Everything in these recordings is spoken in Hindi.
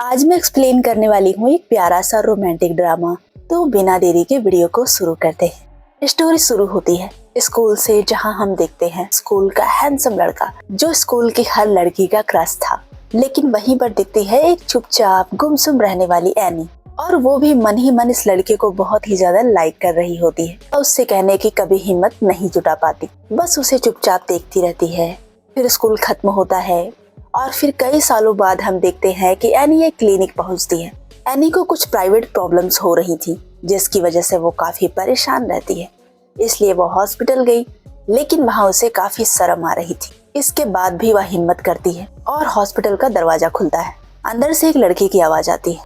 आज मैं एक्सप्लेन करने वाली हूँ एक प्यारा सा रोमांटिक ड्रामा। तो बिना देरी के वीडियो को शुरू करते हैं। स्टोरी शुरू होती है स्कूल से, जहाँ हम देखते हैं स्कूल का हैंडसम लड़का जो स्कूल की हर लड़की का क्रश था। लेकिन वहीं पर दिखती है एक चुपचाप गुमसुम रहने वाली एनी, और वो भी मन ही मन इस लड़के को बहुत ही ज्यादा लाइक कर रही होती है और उससे कहने की कभी हिम्मत नहीं जुटा पाती, बस उसे चुपचाप देखती रहती है। फिर स्कूल खत्म होता है और फिर कई सालों बाद हम देखते हैं कि एनी एक क्लिनिक पहुंचती है। एनी को कुछ प्राइवेट प्रॉब्लम्स हो रही थी जिसकी वजह से वो काफी परेशान रहती है, इसलिए वो हॉस्पिटल गई, लेकिन वहाँ उसे काफी शर्म आ रही थी। इसके बाद भी वह हिम्मत करती है और हॉस्पिटल का दरवाजा खुलता है। अंदर से एक लड़के की आवाज आती है,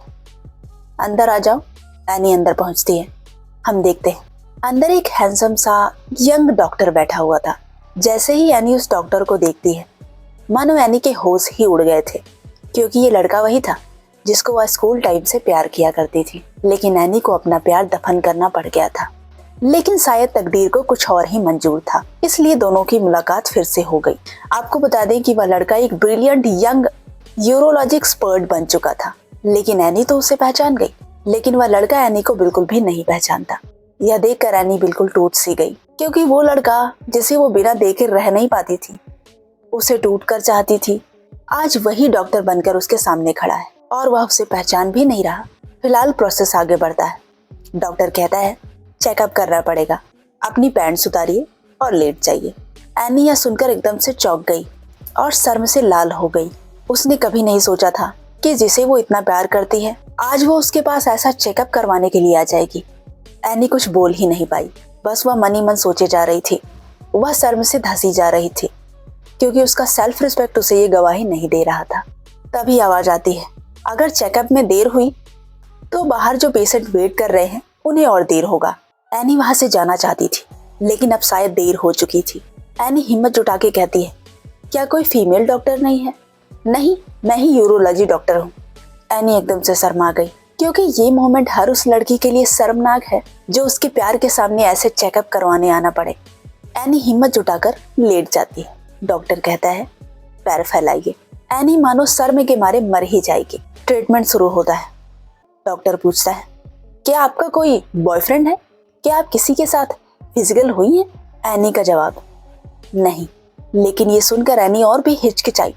अंदर आ जाओ। एनी अंदर पहुंचती है। हम देखते हैं अंदर एक हैंडसम सा यंग डॉक्टर बैठा हुआ था। जैसे ही एनी उस डॉक्टर को देखती है, मानो एनी के होश ही उड़ गए थे, क्योंकि ये लड़का वही था जिसको वह स्कूल टाइम से प्यार किया करती थी। लेकिन एनी को अपना प्यार दफन करना पड़ गया था, लेकिन शायद तकदीर को कुछ और ही मंजूर था, इसलिए दोनों की मुलाकात फिर से हो गई। आपको बता दें कि वह लड़का एक ब्रिलियंट यंग यूरोलॉजी एक्सपर्ट बन चुका था, लेकिन एनी तो उसे पहचान गई, लेकिन वह लड़का एनी को बिल्कुल भी नहीं पहचानता। यह देखकर एनी बिल्कुल टूट सी गई, क्योंकि वो लड़का जिसे वो बिना देखे रह नहीं पाती थी, उसे टूट कर चाहती थी, आज वही डॉक्टर बनकर उसके सामने खड़ा है और वह उसे पहचान भी नहीं रहा। फिलहाल प्रोसेस आगे बढ़ता है। डॉक्टर कहता है चेकअप करना पड़ेगा, अपनी पैंट्स उतारिए और लेट जाइए। एनी यह सुनकर एकदम से चौंक गई और शर्म से लाल हो गई। उसने कभी नहीं सोचा था कि जिसे वो इतना प्यार करती है, आज वो उसके पास ऐसा चेकअप करवाने के लिए आ जाएगी। एनी कुछ बोल ही नहीं पाई, बस वह मन ही मन सोचे जा रही थी। वह शर्म से धंसी जा रही थी, क्योंकि उसका सेल्फ रिस्पेक्ट उसे ये गवाही नहीं दे रहा था। तभी आवाज आती है, अगर चेकअप में देर हुई तो बाहर जो पेशेंट वेट कर रहे हैं उन्हें और देर होगा। एनी वहां से जाना चाहती थी, लेकिन अब शायद देर हो चुकी थी। एनी हिम्मत जुटा के कहती है, क्या कोई फीमेल डॉक्टर नहीं है? नहीं, मैं ही यूरोलॉजी डॉक्टर हूँ। एनी एकदम से शर्मा गई, क्योंकि ये मोमेंट हर उस लड़की के लिए शर्मनाक है जो उसके प्यार के सामने ऐसे चेकअप करवाने आना पड़े। एनी हिम्मत जुटाकर लेट जाती है। डॉक्टर कहता है पैर फैलाइए। एनी मानो शर्म के मारे मर ही जाएगी। ट्रीटमेंट शुरू होता है। डॉक्टर पूछता है, क्या आपका कोई बॉयफ्रेंड है? क्या आप किसी के साथ फिजिकल हुई हैं? एनी का जवाब नहीं। लेकिन ये सुनकर एनी और भी हिचकिचाई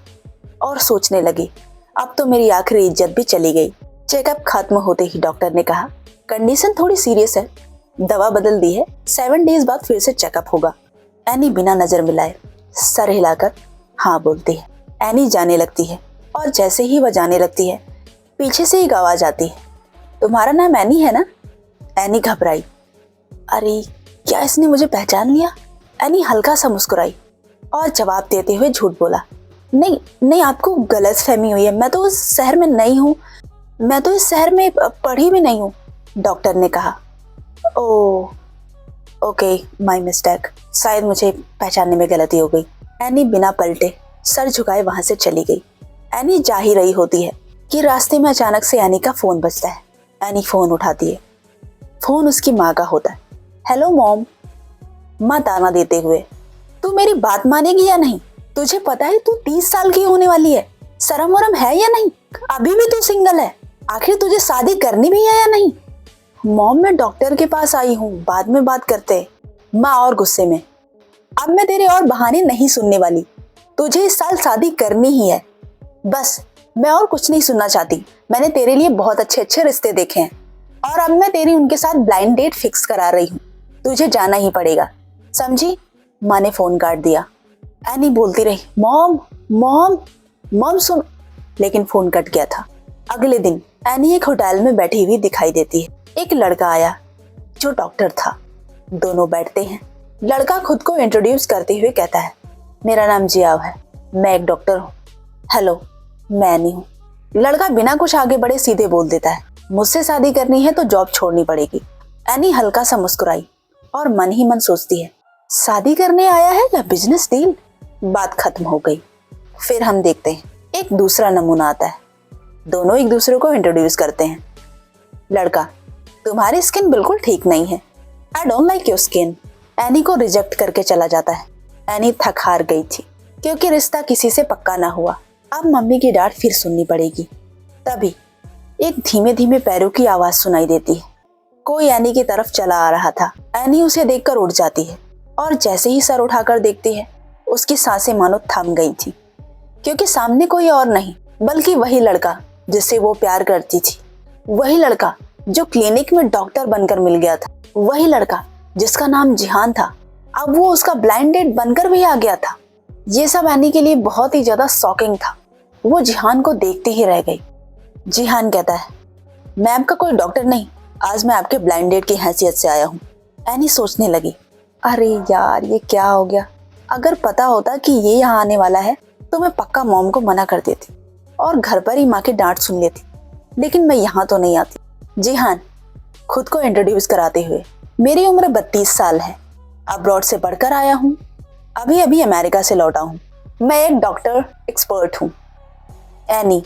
और सोचने लगी, अब तो मेरी आखिरी इज्जत भी चली गई। चेकअप खत्म होते ही डॉक्टर ने कहा, कंडीशन थोड़ी सीरियस है, दवा बदल दी है, 7 डेज बाद फिर से चेकअप होगा। एनी बिना नजर मिलाए सर हिलाकर हाँ बोलती है। एनी जाने लगती है और जैसे ही वह जाने लगती है, पीछे से एक आवाज आती है, तुम्हारा नाम एनी है ना? एनी घबराई, अरे क्या इसने मुझे पहचान लिया? एनी हल्का सा मुस्कुराई और जवाब देते हुए झूठ बोला, नहीं नहीं, आपको गलतफहमी हुई है, मैं तो इस शहर में नहीं हूँ, मैं तो इस शहर में पढ़ी भी नहीं हूँ। डॉक्टर ने कहा, ओह ओके, माय मिस्टेक, शायद मुझे पहचानने में गलती हो गई। एनी बिना पलटे सर झुकाए वहां से चली गई। एनी जा ही रही होती है कि रास्ते में अचानक से एनी का फोन बजता है। एनी फोन उठाती है। फोन उसकी माँ का होता है। Hello mom. माँ ताना देते हुए, तू मेरी बात मानेगी या नहीं? तुझे पता है तू 30 साल की होने वाली है, शर्म वरम है या नहीं? अभी भी तू सिंगल है, आखिर तुझे शादी करनी भी है या नहीं? मॉम, मैं डॉक्टर के पास आई हूँ, बाद में बात करते। माँ और गुस्से में, अब मैं तेरे और बहाने नहीं सुनने वाली, तुझे इस साल शादी करनी ही है, बस मैं और कुछ नहीं सुनना चाहती। मैंने तेरे लिए बहुत अच्छे अच्छे रिश्ते देखे हैं और अब मैं तेरी उनके साथ ब्लाइंड डेट फिक्स करा रही हूँ, तुझे जाना ही पड़ेगा, समझी? माँ ने फोन काट दिया। एनी बोलती रही, मॉम मॉम मॉम सुन, लेकिन फोन कट गया था। अगले दिन एनी एक होटल में बैठी हुई दिखाई देती है। एक लड़का आया जो डॉक्टर था। दोनों बैठते हैं। लड़का खुद को इंट्रोड्यूस करते हुए कहता है, मेरा नाम जियाव है, मैं एक डॉक्टर हूँ। हेलो, मैं एनी हूँ। लड़का बिना कुछ आगे बढ़े सीधे बोल देता है, मुझसे शादी करनी है तो जॉब छोड़नी पड़ेगी। एनी हल्का सा मुस्कुराई और मन ही मन सोचती है, शादी करने आया है या बिजनेस डील? बात खत्म हो गई। फिर हम देखते हैं एक दूसरा नमूना आता है। दोनों एक दूसरे को इंट्रोड्यूस करते हैं। लड़का, तुम्हारी स्किन बिल्कुल ठीक नहीं है, I don't like your skin. Any को रिजेक्ट करके चला जाता है। एनी थक हार गई थी, क्योंकि रिश्ता किसी से पक्का ना हुआ। अब मम्मी की डांट फिर सुननी पड़ेगी। तभी एक धीमे धीमे पैरों की आवाज सुनाई देती है। कोई एनी की तरफ चला आ रहा था। एनी उसे देखकर उठ जाती है और जैसे ही सर उठाकर देखती है, उसकी सांसें मानो थम गई थी, क्योंकि सामने कोई और नहीं बल्कि वही लड़का जिससे वो प्यार करती थी, वही लड़का जो क्लिनिक में डॉक्टर बनकर मिल गया था, वही लड़का जिसका नाम जिहान था। अब वो उसका ब्लाइंड डेट बनकर भी आ गया था। ये सब एनी के लिए बहुत ही ज्यादा शॉकिंग था। वो जिहान को देखते ही रह गई। जिहान कहता है, मैं आपका कोई डॉक्टर नहीं, आज मैं आपके ब्लाइंड डेट की हैसियत से आया हूँ। एनी सोचने लगी, अरे यार ये क्या हो गया। अगर पता होता कि ये यहाँ आने वाला है तो मैं पक्का मॉम को मना कर देती और घर पर ही माँ की डांट सुन लेती, लेकिन मैं यहाँ तो नहीं आती। जिहान खुद को इंट्रोड्यूस कराते हुए, मेरी उम्र 32 साल है, अब्रॉड से पढ़कर आया हूँ, अभी अभी अमेरिका से लौटा हूँ, मैं एक डॉक्टर एक्सपर्ट हूँ। एनी,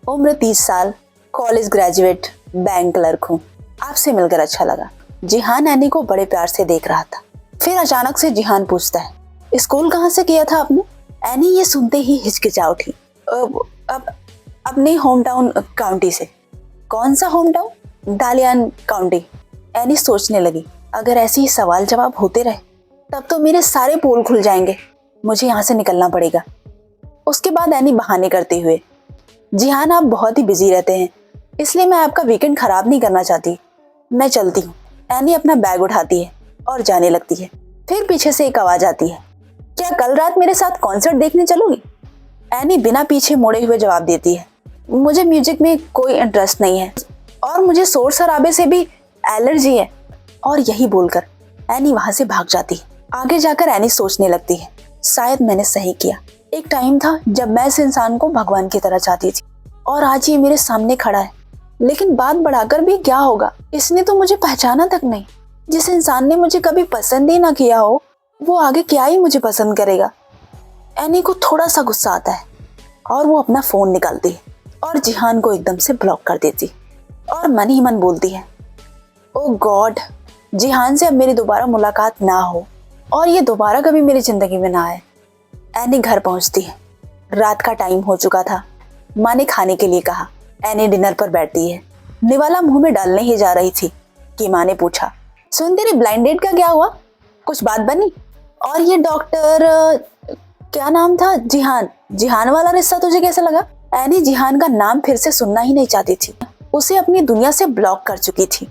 उम्र 30 साल, कॉलेज ग्रेजुएट, बैंक क्लर्क हूँ, आपसे मिलकर अच्छा लगा। जिहान एनी को बड़े प्यार से देख रहा था। फिर अचानक से जिहान पूछता है, स्कूल कहाँ से किया था आपने? एनी ये सुनते ही हिचकिचा उठी। अपने होम टाउन काउंटी से। कौन सा home town? Dalian county. Any सोचने लगी, अगर ऐसे ही सवाल जवाब होते रहे तब तो मेरे सारे पोल खुल जाएंगे, मुझे यहाँ से निकलना पड़ेगा। उसके बाद एनी बहाने करते हुए, जिहान आप बहुत ही बिजी रहते हैं, इसलिए मैं आपका वीकेंड खराब नहीं करना चाहती, मैं चलती हूँ। एनी अपना बैग उठाती है और जाने लगती है। फिर पीछे से एक आवाज आती है, क्या कल रात मेरे साथ कॉन्सर्ट देखने चलोगी? एनी बिना पीछे मुड़े हुए जवाब देती है, मुझे म्यूजिक में कोई इंटरेस्ट नहीं है और मुझे शोर शराबे से भी एलर्जी है। और यही बोलकर एनी वहां से भाग जाती है। आगे जाकर एनी सोचने लगती है, शायद मैंने सही किया। एक टाइम था जब मैं इस इंसान को भगवान की तरह चाहती थी और आज ये मेरे सामने खड़ा है, लेकिन बात बढ़ाकर भी क्या होगा, इसने तो मुझे पहचाना तक नहीं। जिस इंसान ने मुझे कभी पसंद ही ना किया हो, वो आगे क्या ही मुझे पसंद करेगा। एनी को थोड़ा सा गुस्सा आता है और वो अपना फोन निकालती है और जिहान को एकदम से ब्लॉक कर देती और मन ही मन बोलती है, ओ गॉड, जिहान से अब मेरी दोबारा मुलाकात ना हो और ये दोबारा कभी मेरी जिंदगी में ना आए। एनी घर पहुंचती है। रात का टाइम हो चुका था। माँ ने खाने के लिए कहा। एनी डिनर पर बैठती है। निवाला मुंह में डालने ही जा रही थी कि माँ ने पूछा, सुन तेरी ब्लाइंड डेट का क्या हुआ, कुछ बात बनी? और ये डॉक्टर क्या नाम था, जिहान, जिहान वाला रिश्ता तुझे कैसा लगा? एनी जिहान का नाम फिर से सुनना ही नहीं चाहती थी। उसे अपनी दुनिया से ब्लॉक कर चुकी थी।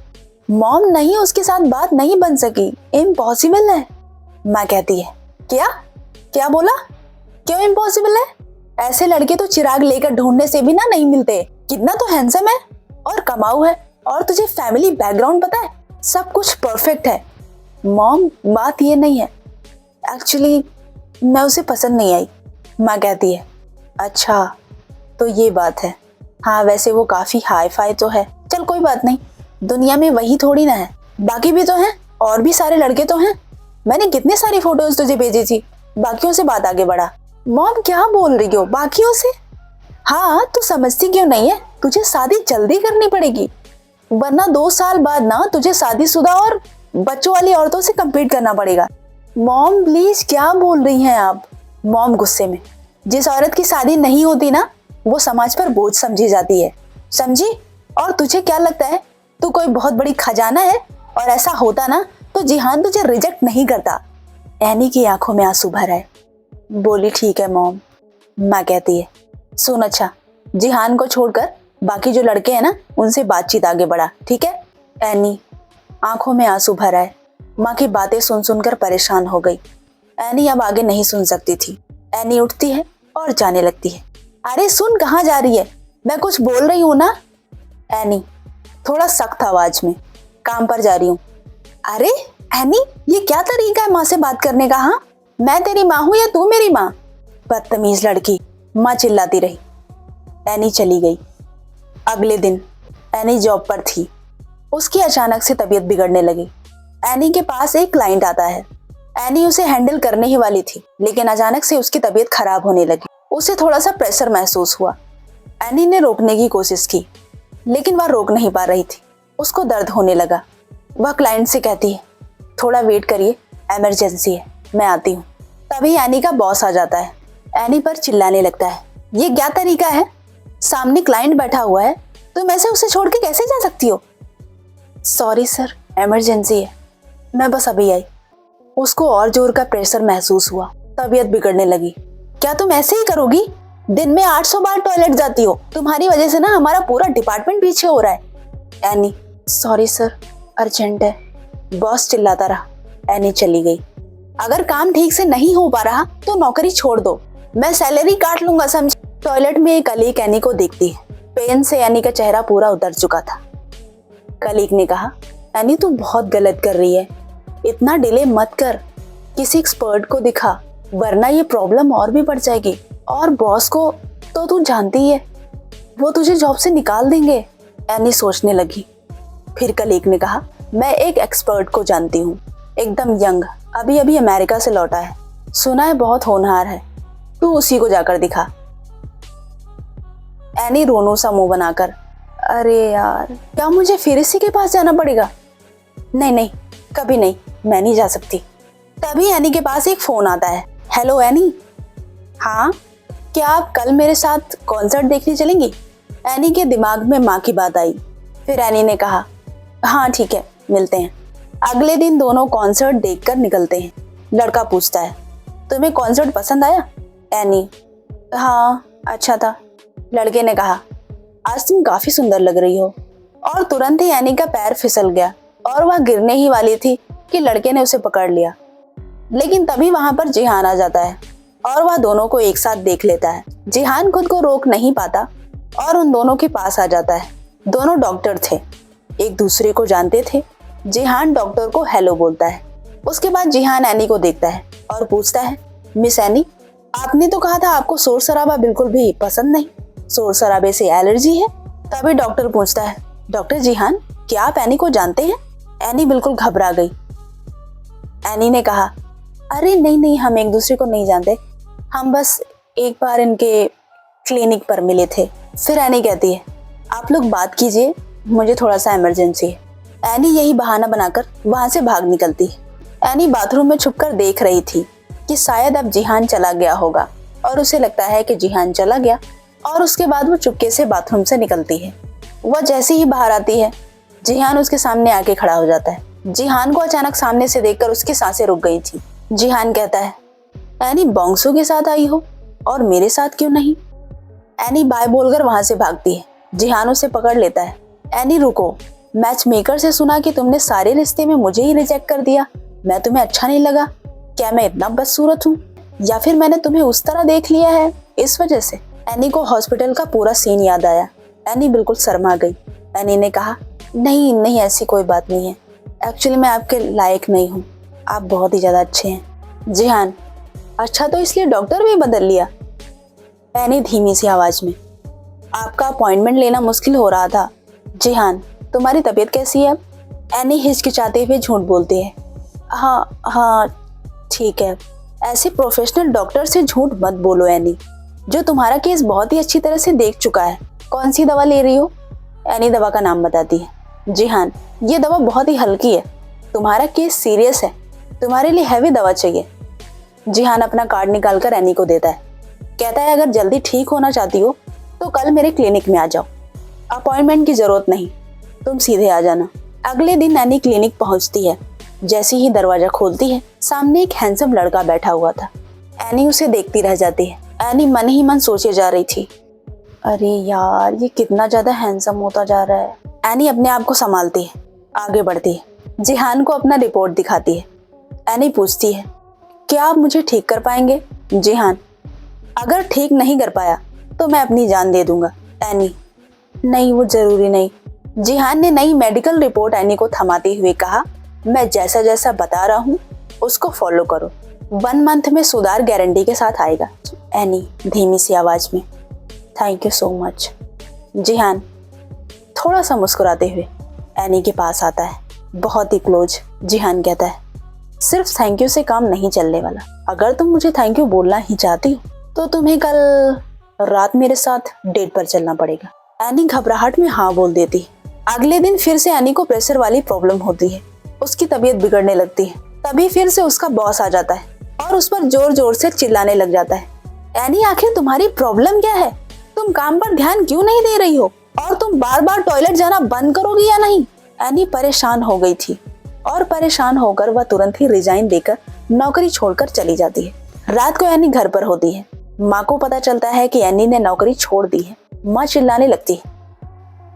मॉम नहीं, उसके साथ बात नहीं बन सकी, इम्पॉसिबल है। माँ कहती है, क्या क्या बोला? क्यों इम्पॉसिबल है? ऐसे लड़के तो चिराग लेकर ढूंढने से भी ना नहीं मिलते। कितना तो हैंडसम है और कमाऊ है और तुझे फैमिली बैकग्राउंड पता है, सब कुछ परफेक्ट है। मॉम बात ये नहीं है, एक्चुअली मैं उसे पसंद नहीं आई। माँ कहती है, अच्छा तो ये बात है। हाँ वैसे वो काफी हाई फाई तो है, चल कोई बात नहीं, दुनिया में वही थोड़ी ना है, बाकी भी तो हैं, और भी सारे लड़के तो हैं। मैंने कितनी सारी फोटोज तुझे भेजी थी, बाकियों से बात आगे बढ़ा। मॉम क्या बोल रही हो, बाकियों से? हाँ तू समझती क्यों नहीं है, तुझे शादी जल्दी करनी पड़ेगी, वरना 2 साल बाद ना तुझे शादीशुदा और बच्चों वाली औरतों से कम्पीट करना पड़ेगा। मॉम प्लीज क्या बोल रही हैं आप? मॉम गुस्से में, जिस औरत की शादी नहीं होती ना, वो समाज पर बोझ समझी जाती है, समझी? और तुझे क्या लगता है तू कोई बहुत बड़ी खजाना है? और ऐसा होता ना तो जिहान तुझे रिजेक्ट नहीं करता। एनी की आंखों में आंसू भर आए। बोली, ठीक है मॉम। माँ कहती है, सुन अच्छा, जिहान को छोड़कर बाकी जो लड़के हैं ना, उनसे बातचीत आगे बढ़ा, ठीक है? एनी आंखों में आंसू भर आए। माँ की बातें सुन सुनकर परेशान हो गई। एनी अब आगे नहीं सुन सकती थी। एनी उठती है और जाने लगती है। अरे सुन, कहाँ जा रही है? मैं कुछ बोल रही हूँ ना। एनी थोड़ा सख्त आवाज में, काम पर जा रही हूँ। अरे एनी, ये क्या तरीका है माँ से बात करने का? हाँ, मैं तेरी माँ हूँ या तू मेरी माँ? बदतमीज लड़की, माँ चिल्लाती रही। एनी चली गई। अगले दिन एनी जॉब पर थी। उसकी अचानक से तबीयत बिगड़ने लगी। एनी के पास एक क्लाइंट आता है। एनी उसे हैंडल करने ही वाली थी, लेकिन अचानक से उसकी तबीयत खराब होने लगी। उसे थोड़ा सा प्रेशर महसूस हुआ। एनी ने रोकने की कोशिश की, लेकिन वह रोक नहीं पा रही थी। उसको दर्द होने लगा। वह क्लाइंट से कहती है, थोड़ा वेट करिए, इमरजेंसी है, मैं आती हूँ। तभी एनी का बॉस आ जाता है। एनी पर चिल्लाने लगता है, ये क्या तरीका है? सामने क्लाइंट बैठा हुआ है तुम ऐसे उसे छोड़ के कैसे जा सकती हो? सॉरी सर, इमरजेंसी है, मैं बस अभी आई। उसको और जोर का प्रेशर महसूस हुआ, तबीयत बिगड़ने लगी। क्या तुम ऐसे ही करोगी? दिन में 800 बार टॉयलेट जाती हो, तुम्हारी वजह से ना हमारा पूरा डिपार्टमेंट पीछे हो रहा है। एनी, सॉरी सर, अर्जेंट है, बॉस चिल्लाता रहा। एनी चली गई। अगर काम ठीक से नहीं हो पा रहा तो नौकरी छोड़ दो, मैं सैलरी काट लूंगा, समझ। टॉयलेट में एक कलीग एनी को देखती है। पेन से एनी का चेहरा पूरा उतर चुका था। कलीग ने कहा, एनी तू बहुत गलत कर रही है, इतना डिले मत कर, किसी एक्सपर्ट को दिखा, वरना ये प्रॉब्लम और भी बढ़ जाएगी। और बॉस को तो तू जानती है, वो तुझे जॉब से निकाल देंगे। एनी सोचने लगी। फिर कलीग ने कहा, मैं एक एक्सपर्ट को जानती हूँ, एकदम यंग, अभी अभी अमेरिका से लौटा है, सुना है बहुत होनहार है, तू उसी को जाकर दिखा। एनी रोनो सा मुंह बनाकर, अरे यार, क्या मुझे फिर इसी के पास जाना पड़ेगा? नहीं नहीं, कभी नहीं, मैं नहीं जा सकती। तभी एनी के पास एक फोन आता है। Hello any. हाँ, क्या आप कल मेरे साथ कॉन्सर्ट देखने चलेंगी? एनी के दिमाग में माँ की बात आई। फिर एनी ने कहा, हाँ ठीक है, मिलते हैं। अगले दिन दोनों कॉन्सर्ट देखकर निकलते हैं। लड़का पूछता है, तुम्हें कॉन्सर्ट पसंद आया? एनी, हाँ अच्छा था। लड़के ने कहा, आज तुम काफी सुंदर लग रही हो। और तुरंत ही एनी का पैर फिसल गया और वह गिरने ही वाली थी कि लड़के ने उसे पकड़ लिया। लेकिन तभी वहां पर जिहान आ जाता है और वह दोनों को एक साथ देख लेता है। जिहान खुद को रोक नहीं पाता और उन दोनों के पास आ जाता है। दोनों डॉक्टर थे, एक दूसरे को जानते थे। जिहान डॉक्टर को हेलो बोलता है। उसके बाद जिहान एनी को देखता है और पूछता है, मिस एनी, आपने तो कहा था आपको शोर शराबा बिल्कुल भी पसंद नहीं, शोर शराबे से एलर्जी है? तभी डॉक्टर पूछता है, डॉक्टर जिहान, क्या आप एनी को जानते हैं? एनी बिल्कुल घबरा गई। एनी ने कहा, अरे नहीं नहीं, हम एक दूसरे को नहीं जानते, हम बस एक बार इनके क्लिनिक पर मिले थे। फिर एनी कहती है, आप लोग बात कीजिए, मुझे थोड़ा सा इमरजेंसी है। एनी यही बहाना बनाकर वहां से भाग निकलती है। एनी बाथरूम में छुपकर देख रही थी कि शायद अब जिहान चला गया होगा और उसे लगता है कि जिहान चला गया और उसके बाद वो चुपके से बाथरूम से निकलती है। वह जैसे ही बाहर आती है, जिहान उसके सामने आके खड़ा हो जाता है। जिहान को अचानक सामने से देखकर उसकी सांसें रुक गई थी। जिहान कहता है, एनी बॉन्सो के साथ आई हो और मेरे साथ क्यों नहीं? एनी बाय बोलकर वहां से भागती है। जिहान उसे पकड़ लेता है। एनी रुको, मैच मेकर से सुना कि तुमने सारे रिश्ते में मुझे ही रिजेक्ट कर दिया, मैं तुम्हें अच्छा नहीं लगा? क्या मैं इतना बदसूरत हूँ या फिर मैंने तुम्हें उस तरह देख लिया है इस वजह से? एनी को हॉस्पिटल का पूरा सीन याद आया। एनी बिल्कुल शर्मा गई। एनी ने कहा, नहीं नहीं, ऐसी कोई बात नहीं है, एक्चुअली मैं आपके लायक नहीं हूँ, आप बहुत ही ज्यादा अच्छे हैं। जिहान, अच्छा तो इसलिए डॉक्टर भी बदल लिया? एनी धीमी सी आवाज में, आपका अपॉइंटमेंट लेना मुश्किल हो रहा था। जिहान, तुम्हारी तबीयत कैसी है अब? एनी हिचकिचाते हुए झूठ बोलती है, हाँ हाँ ठीक है। ऐसे प्रोफेशनल डॉक्टर से झूठ मत बोलो एनी, जो तुम्हारा केस बहुत ही अच्छी तरह से देख चुका है। कौन सी दवा ले रही हो? एनी दवा का नाम बताती है। जिहान, ये दवा बहुत ही हल्की है, तुम्हारा केस सीरियस है, तुम्हारे लिए हैवी दवा चाहिए। जिहान अपना कार्ड निकालकर एनी को देता है। कहता है, अगर जल्दी ठीक होना चाहती हो तो कल मेरे क्लिनिक में आ जाओ, अपॉइंटमेंट की जरूरत नहीं, तुम सीधे आ जाना। अगले दिन एनी क्लिनिक पहुंचती है। जैसे ही दरवाजा खोलती है, सामने एक हैंडसम लड़का बैठा हुआ था। एनी उसे देखती रह जाती है। एनी मन ही मन सोचे जा रही थी, अरे यार, ये कितना ज्यादा हैंडसम होता जा रहा है। एनी अपने आप को संभालती है, आगे बढ़ती है, जिहान को अपना रिपोर्ट दिखाती है। एनी पूछती है, क्या आप मुझे ठीक कर पाएंगे? जिहान, अगर ठीक नहीं कर पाया तो मैं अपनी जान दे दूंगा। एनी, नहीं वो जरूरी नहीं। जिहान ने नई मेडिकल रिपोर्ट एनी को थमाते हुए कहा, मैं जैसा जैसा बता रहा हूँ उसको फॉलो करो, 1 मंथ में सुधार गारंटी के साथ आएगा। एनी धीमी सी आवाज में, थैंक यू सो मच। जिहान थोड़ा सा मुस्कुराते हुए एनी के पास आता है, बहुत ही क्लोज। जिहान कहता है, सिर्फ थैंक यू से काम नहीं चलने वाला, अगर तुम मुझे थैंक यू बोलना ही चाहती हो तो तुम्हें कल रात मेरे साथ डेट पर चलना पड़ेगा। एनी घबराहट में हाँ बोल देती है। अगले दिन फिर से एनी को प्रेशर वाली प्रॉब्लम होती है, उसकी तबीयत बिगड़ने लगती है। तभी फिर से उसका बॉस आ जाता है और उस पर जोर जोर से चिल्लाने लग जाता है, एनी आखिर तुम्हारी प्रॉब्लम क्या है? तुम काम पर ध्यान क्यों नहीं दे रही हो? और तुम बार बार टॉयलेट जाना बंद करोगी या नहीं? एनी परेशान हो गई थी और परेशान होकर वह तुरंत ही रिजाइन देकर नौकरी छोड़कर चली जाती है। रात को एनी घर पर होती है। माँ को पता चलता है कि एनी ने नौकरी छोड़ दी है। माँ चिल्लाने लगती है,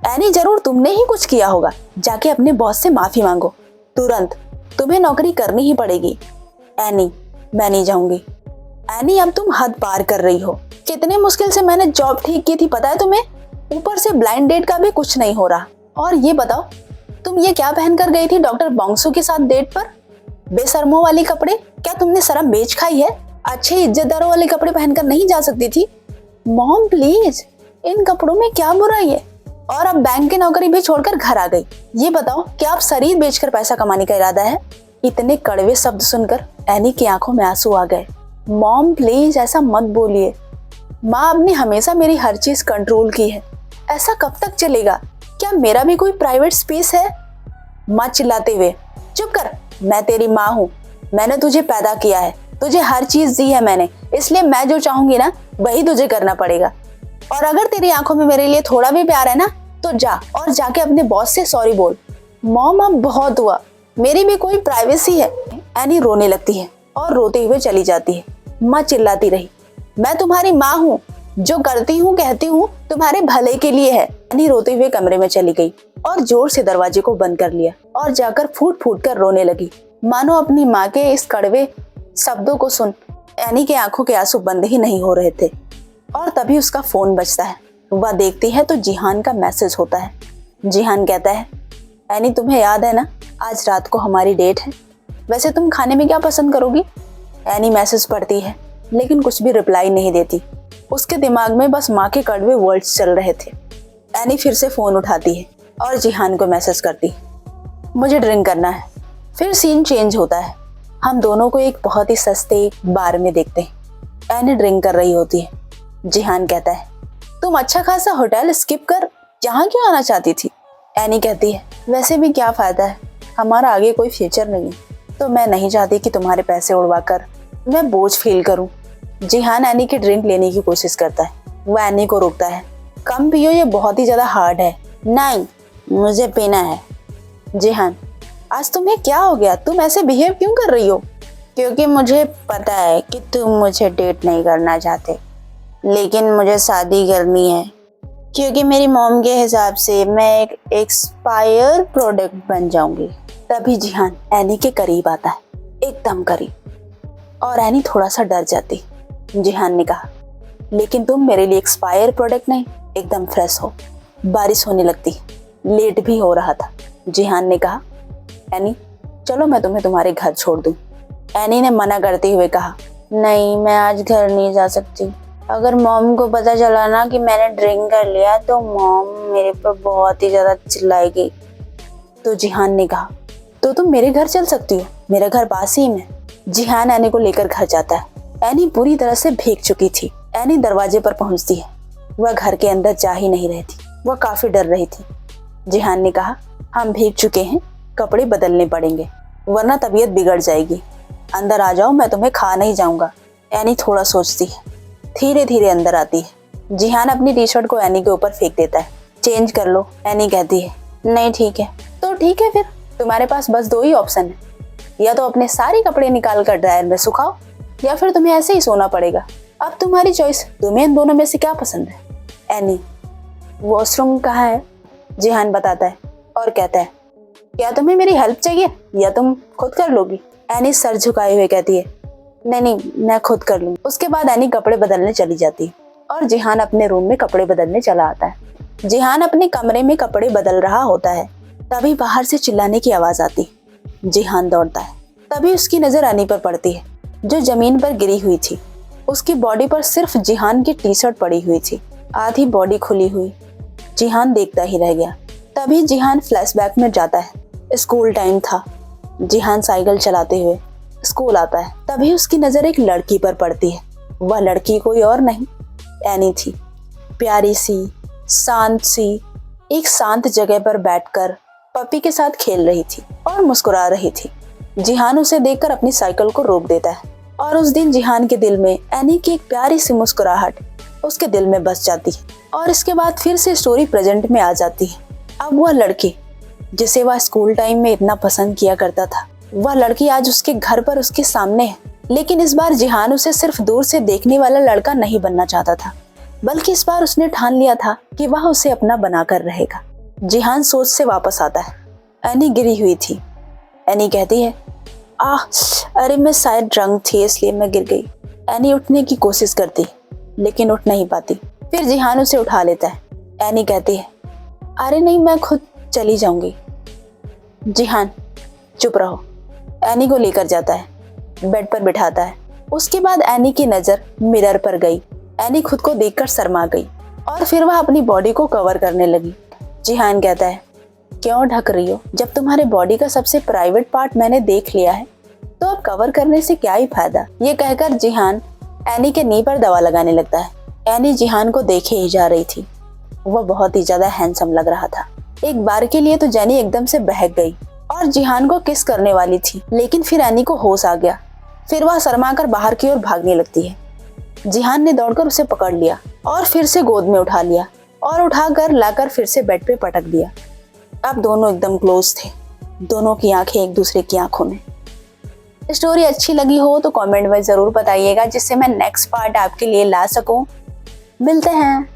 एनी जरूर तुमने ही कुछ किया होगा, जाके अपने बॉस से माफी मांगो तुरंत, तुम्हें नौकरी करनी ही पड़ेगी। एनी, मैं नहीं जाऊंगी। एनी, अब तुम हद पार कर रही हो। कितने मुश्किल से मैंने जॉब ठीक की थी पता है तुम्हें? ऊपर से ब्लाइंड डेट का भी कुछ नहीं हो रहा। और ये बताओ, तुम ये क्या पहन कर गई थी डॉक्टर बोंगसू के साथ डेट पर? बेशर्मों वाले कपड़े? क्या तुमने शर्म बेच खाई है? अच्छे इज्जतदारों वाले कपड़े पहनकर नहीं जा सकती थी? मॉम प्लीज, इन कपड़ों में क्या बुराई है? और अब बैंक की नौकरी भी छोड़कर घर आ गई। ये बताओ, क्या आप शरीर बेचकर पैसा कमाने का इरादा है? इतने कड़वे शब्द सुनकर एनी की आंखों में आंसू आ गए। मॉम प्लीज, ऐसा मत बोलिए। माँ, आपने हमेशा मेरी हर चीज कंट्रोल की है, ऐसा कब तक चलेगा? क्या मेरा भी कोई प्राइवेट स्पेस है? माँ चिल्लाते हुए, चुप कर, मैं तेरी माँ हूँ, मैंने तुझे पैदा किया है, तुझे हर चीज दी है मैंने, इसलिए मैं जो चाहूंगी ना वही तुझे करना पड़ेगा। और अगर तेरी आंखों में मेरे लिए थोड़ा भी प्यार है ना तो जा और जाके अपने बॉस से सॉरी बोल। मॉम, अब बहुत हुआ, मेरी भी कोई प्राइवेसी है। एनी रोने लगती है और रोते हुए चली जाती है। माँ चिल्लाती रही, मैं तुम्हारी माँ हूँ, जो करती हूँ कहती हूँ तुम्हारे भले के लिए है। एनी रोते हुए कमरे में चली गई और जोर से दरवाजे को बंद कर लिया और जाकर फूट फूट कर रोने लगी, मानो अपनी माँ के इस कड़वे शब्दों को सुन एनी के आंखों के आंसू बंद ही नहीं हो रहे थे। और तभी उसका फोन बजता है। वह देखती है तो जिहान का मैसेज होता है। जिहान कहता है, एनी तुम्हें याद है ना, आज रात को हमारी डेट है, वैसे तुम खाने में क्या पसंद करोगी? एनी मैसेज पढ़ती है लेकिन कुछ भी रिप्लाई नहीं देती। उसके दिमाग में बस माँ के कड़वे वर्ड्स चल रहे थे। एनी फिर से फोन उठाती है और जिहान को मैसेज करती है, मुझे ड्रिंक करना है। फिर सीन चेंज होता है। हम दोनों को एक बहुत ही सस्ते बार में देखते हैं। एनी ड्रिंक कर रही होती है। जिहान कहता है, तुम अच्छा खासा होटल स्किप कर यहाँ क्यों आना चाहती थी? एनी कहती है, वैसे भी क्या फायदा है, हमारा आगे कोई फ्यूचर नहीं है, तो मैं नहीं चाहती कि तुम्हारे पैसे उड़वा कर मैं बोझ फील करूं। जिहान एनी की ड्रिंक लेने की कोशिश करता है। वह एनी को रोकता है, कम पियो, ये बहुत ही ज्यादा हार्ड है। नहीं, मुझे पीना है। जिहान, आज तुम्हें क्या हो गया, तुम ऐसे बिहेव क्यों कर रही हो? क्योंकि मुझे पता है कि तुम मुझे डेट नहीं करना चाहते, लेकिन मुझे शादी करनी है, क्योंकि मेरी मॉम के हिसाब से मैं एक एक्सपायर प्रोडक्ट बन जाऊंगी। तभी जिहान एनी के करीब आता है, एकदम करीब, और एनी थोड़ा सा डर जाती। जिहान ने कहा, लेकिन तुम मेरे लिए एक्सपायर प्रोडक्ट नहीं, एकदम फ्रेश हो। बारिश होने लगती, लेट भी हो रहा था। जिहान ने कहा, एनी चलो मैं तुम्हें तुम्हारे घर छोड़ दूं। एनी ने मना करते हुए कहा, नहीं, मैं आज घर नहीं जा सकती, अगर मॉम को पता चला ना कि मैंने ड्रिंक कर लिया तो मॉम मेरे पर बहुत ही ज्यादा चिल्लाएगी। तो जिहान ने कहा, तो तुम मेरे घर चल सकती हो, मेरा घर पास ही में। जिहान एनी को लेकर घर जाता है। एनी पूरी तरह से भीग चुकी थी। एनी दरवाजे पर पहुंचती है। वह घर के अंदर जा ही नहीं रही थी, वह काफी डर रही थी। जिहान ने कहा, हम भीग चुके हैं, कपड़े बदलने पड़ेंगे वरना तबीयत बिगड़ जाएगी, अंदर आ जाओ, मैं तुम्हें खा नहीं जाऊंगा। एनी थोड़ा सोचती है, धीरे धीरे अंदर आती है। जिहान अपनी टी शर्ट को एनी के ऊपर फेंक देता है। चेंज कर लो। एनी कहती है, नहीं ठीक है। तो ठीक है, फिर तुम्हारे पास बस दो ही ऑप्शन है, या तो अपने सारे कपड़े निकाल कर ड्रायर में सुखाओ, या फिर तुम्हें ऐसे ही सोना पड़ेगा। अब तुम्हारी चॉइस, तुम्हें इन दोनों में से क्या पसंद है? एनी, वॉशरूम कहाँ है? जिहान बताता है और कहता है, क्या तुम्हें मेरी हेल्प चाहिए या तुम खुद कर लोगी? एनी सर झुकाए हुए कहती है, नहीं, मैं खुद कर लूंगी। उसके बाद एनी कपड़े बदलने चली जाती है और जिहान अपने रूम में कपड़े बदलने चला आता है। जिहान अपने कमरे में कपड़े बदल रहा होता है, तभी बाहर से चिल्लाने की आवाज आती। जिहान दौड़ता है। तभी उसकी नजर एनी पर पड़ती है, जो जमीन पर गिरी हुई थी। उसकी बॉडी पर सिर्फ जिहान की टी शर्ट पड़ी हुई थी, आधी बॉडी खुली हुई। जिहान देखता ही रह गया। तभी जिहान फ्लैशबैक में जाता है। स्कूल टाइम था। जिहान साइकिल चलाते हुए स्कूल आता है। तभी उसकी नजर एक लड़की पर पड़ती है। वह लड़की कोई और नहीं, एनी थी। प्यारी सी, शांत सी, एक शांत जगह पर बैठकर पपी के साथ खेल रही थी और मुस्कुरा रही थी। जिहान उसे देखकर अपनी साइकिल को रोक देता है और उस दिन जिहान के दिल में एनी की एक प्यारी सी मुस्कुराहट उसके दिल में बस जाती है और इसके बाद फिर से स्टोरी प्रेजेंट में आ जाती है। अब वह लड़की जिसे वह स्कूल टाइम में इतना पसंद किया करता था, वह लड़की आज उसके घर पर उसके सामने है। लेकिन इस बार जिहान उसे सिर्फ दूर से देखने वाला लड़का नहीं बनना चाहता था, बल्कि इस बार उसने ठान लिया था कि वह उसे अपना बनाकर रहेगा। जिहान सोच से वापस आता है। एनी गिरी हुई थी। एनी कहती है, अरे मैं शायद ड्रंक थी इसलिए मैं गिर गई। एनी उठने की कोशिश करती लेकिन उठ नहीं पाती। फिर जिहान उसे उठा लेता है। एनी कहती है, अरे नहीं, मैं खुद चली जाऊंगी। जिहान चुप रहो। एनी को लेकर जाता है, बेड पर बिठाता है। उसके बाद एनी की नजर मिरर पर गई। एनी खुद को देखकर शर्मा गई और फिर वह अपनी बॉडी को कवर करने लगी। जिहान कहता है, क्यों ढक रही हो? जब तुम्हारे बॉडी का सबसे प्राइवेट पार्ट मैंने देख लिया है तो अब कवर करने से क्या ही फायदा। ये कहकर जिहान एनी के नी पर दवा लगाने लगता है। एनी जिहान को देखे ही जा रही थी। वह बहुत ही ज्यादा हैंडसम लग रहा था। एक बार के लिए तो जेनी एकदम से बहक गई और जिहान को किस करने वाली थी, लेकिन फिर एनी को होश आ गया। फिर वह शर्माकर बाहर की ओर भागने लगती है। जिहान ने दौड़कर उसे पकड़ लिया और फिर से गोद में उठा लिया और उठाकर लाकर फिर से बेड पे पटक दिया। अब दोनों एकदम क्लोज थे। दोनों की आंखें एक दूसरे की आंखों में। स्टोरी अच्छी लगी हो तो कमेंट में जरूर बताइएगा, जिससे मैं नेक्स्ट पार्ट आपके लिए ला सकूं। मिलते हैं।